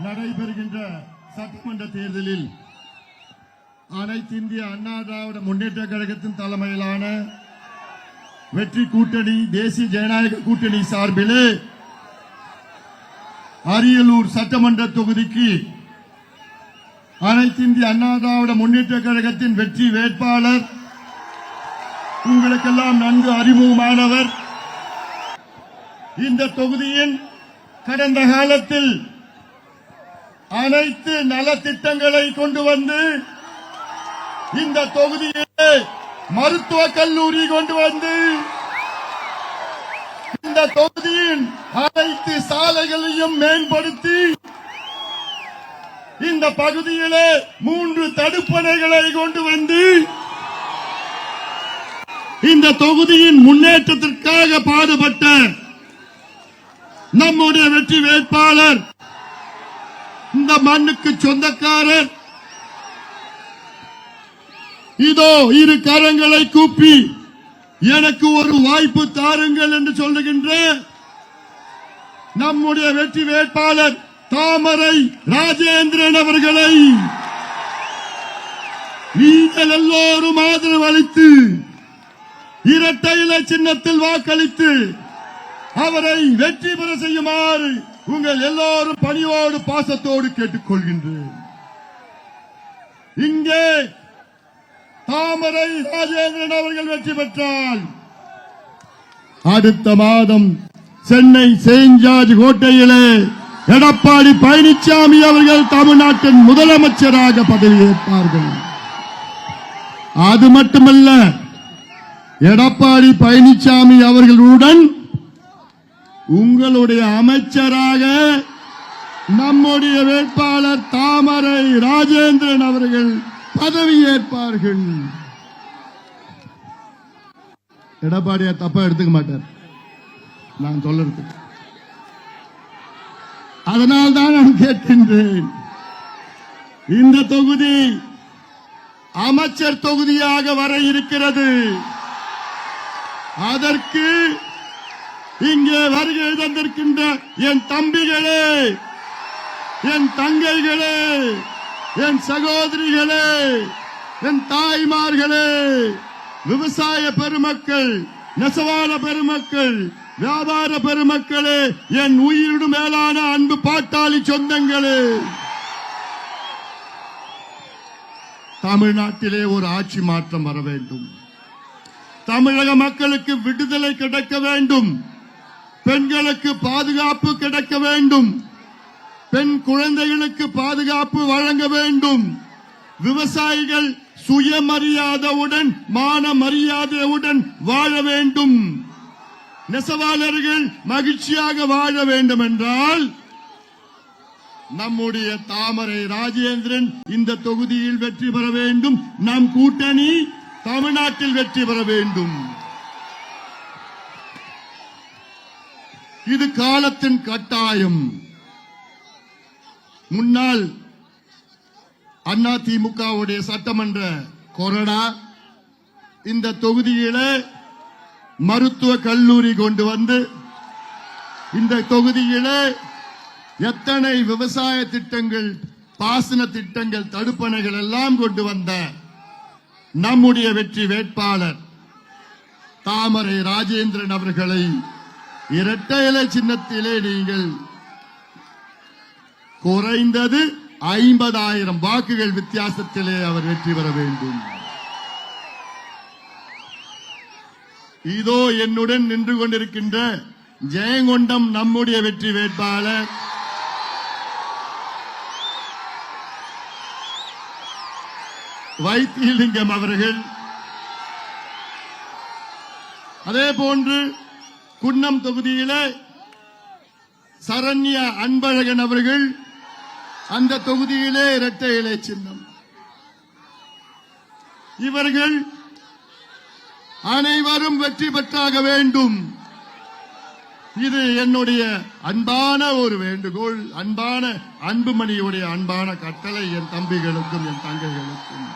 நடைபெறுகின்ற சட்டமன்ற தேர்தலில் அனைத்து இந்திய அண்ணா திராவிட முன்னேற்ற கழகத்தின் தலைமையிலான வெற்றி கூட்டணி தேசிய ஜனநாயக கூட்டணி சார்பிலே அரியலூர் சட்டமன்ற தொகுதிக்கு அனைத்து இந்திய அண்ணா திராவிட முன்னேற்ற கழகத்தின் வெற்றி வேட்பாளர் உங்களுக்கெல்லாம் நன்கு அறிமுகமானவர். இந்த தொகுதியின் கடந்த காலத்தில் அனைத்து நலத்திட்டங்களை கொண்டு வந்து இந்த தொகுதியிலே மருத்துவக் கல்லூரி கொண்டு வந்து இந்த தொகுதியின் அனைத்து சாலைகளையும் மேம்படுத்தி இந்த பகுதியிலே 3 தடுப்பணைகளை கொண்டு வந்து இந்த தொகுதியின் முன்னேற்றத்திற்காக பாடுபட்ட நம்முடைய வெற்றி வேட்பாளர், இந்த மண்ணுக்கு சொந்தக்காரர், இதோ இரு கரங்களை கூப்பி எனக்கு ஒரு வாய்ப்பு தாருங்கள் என்று சொல்லுகின்ற நம்முடைய வெற்றி வேட்பாளர் தாமரை ராஜேந்திரன் அவர்களை நீங்கள் எல்லோரும் ஆதரவு அளித்து இரட்டை இலை சின்னத்தில் வாக்களித்து அவரை வெற்றி பெற செய்யுமாறு உங்கள் எல்லோரும் பணியோடு பாசத்தோடு கேட்டுக்கொள்கின்றேன். இங்கே தாமரை ராஜேந்திரன் அவர்கள் வெற்றி பெற்றால் அடுத்த மாதம் சென்னை செயின்ட் ஜார்ஜ் கோட்டையிலே எடப்பாடி பழனிசாமி அவர்கள் தமிழ்நாட்டின் முதலமைச்சராக பதவியேற்பார்கள். அது மட்டுமல்ல, எடப்பாடி பழனிசாமி அவர்களுடன் உங்களுடைய அமைச்சராக நம்முடைய வேட்பாளர் தாமரை ராஜேந்திரன் அவர்கள் பதவியேற்பார்கள். எடப்பாடியா தப்பா எடுத்துக்க மாட்டார் நான் சொல்றது. அதனால்தான் நான் கேட்கின்றேன், இந்த தொகுதி அமைச்சர் தொகுதியாக வர இருக்கிறது. அதற்கு இங்கே வருகை தந்திருக்கின்ற என் தம்பிகளே, என் தங்கைகளே, என் சகோதரிகளே, என் தாய்மார்களே, விவசாய பெருமக்கள், நெசவாள பெருமக்கள், வியாபார பெருமக்களே, என் உயிரிடு மேலான அன்பு பாட்டாளி சொந்தங்களே, தமிழ்நாட்டிலே ஒரு ஆட்சி மாற்றம் வர வேண்டும். தமிழக மக்களுக்கு விடுதலை கிடைக்க வேண்டும். பெண்களுக்கு பாதுகாப்பு கிடைக்க வேண்டும். பெண் குழந்தைகளுக்கு பாதுகாப்பு வழங்க வேண்டும். விவசாயிகள் சுயமரியாதையுடன் மான மரியாதையுடன் வாழ வேண்டும். நெசவாளர்கள் மகிழ்ச்சியாக வாழ வேண்டும் என்றால் நம்முடைய தாமரை ராஜேந்திரன் இந்த தொகுதியில் வெற்றி பெற வேண்டும். நம் கூட்டணி தமிழ்நாட்டில் வெற்றி பெற வேண்டும். இது காலத்தின் கட்டாயம். முன்னாள் அதிமுகவுடைய சட்டமன்ற கொறடா இந்த தொகுதியிலே மருத்துவ கல்லூரி கொண்டு வந்து இந்த தொகுதியிலே எத்தனை விவசாய திட்டங்கள், பாசன திட்டங்கள், தடுப்பணைகள் எல்லாம் கொண்டு வந்த நம்முடைய வெற்றி வேட்பாளர் தாமரை ராஜேந்திரன் அவர்களை இரட்டை இலை சின்னத்திலே நீங்கள் குறைந்தது 50,000 வாக்குகள் வித்தியாசத்திலே அவர் வெற்றி பெற வேண்டும். இதோ என்னுடன் நின்று கொண்டிருக்கின்ற ஜெயங்கொண்டம் நம்முடைய வெற்றி வேட்பாளர் வைத்தியலிங்கம் அவர்கள், அதே போன்று குன்னம் தொகுதியிலே சரண்யா அன்பழகன் அவர்கள், அந்த தொகுதியிலே இரட்டை இலை சின்னம். இவர்கள் அனைவரும் வெற்றி பெற்றாக வேண்டும். இது என்னுடைய அன்பான ஒரு வேண்டுகோள், அன்பான அன்புமணியுடைய அன்பான கட்டளை என் தம்பிகளுக்கும் என் தங்கைகளுக்கும்.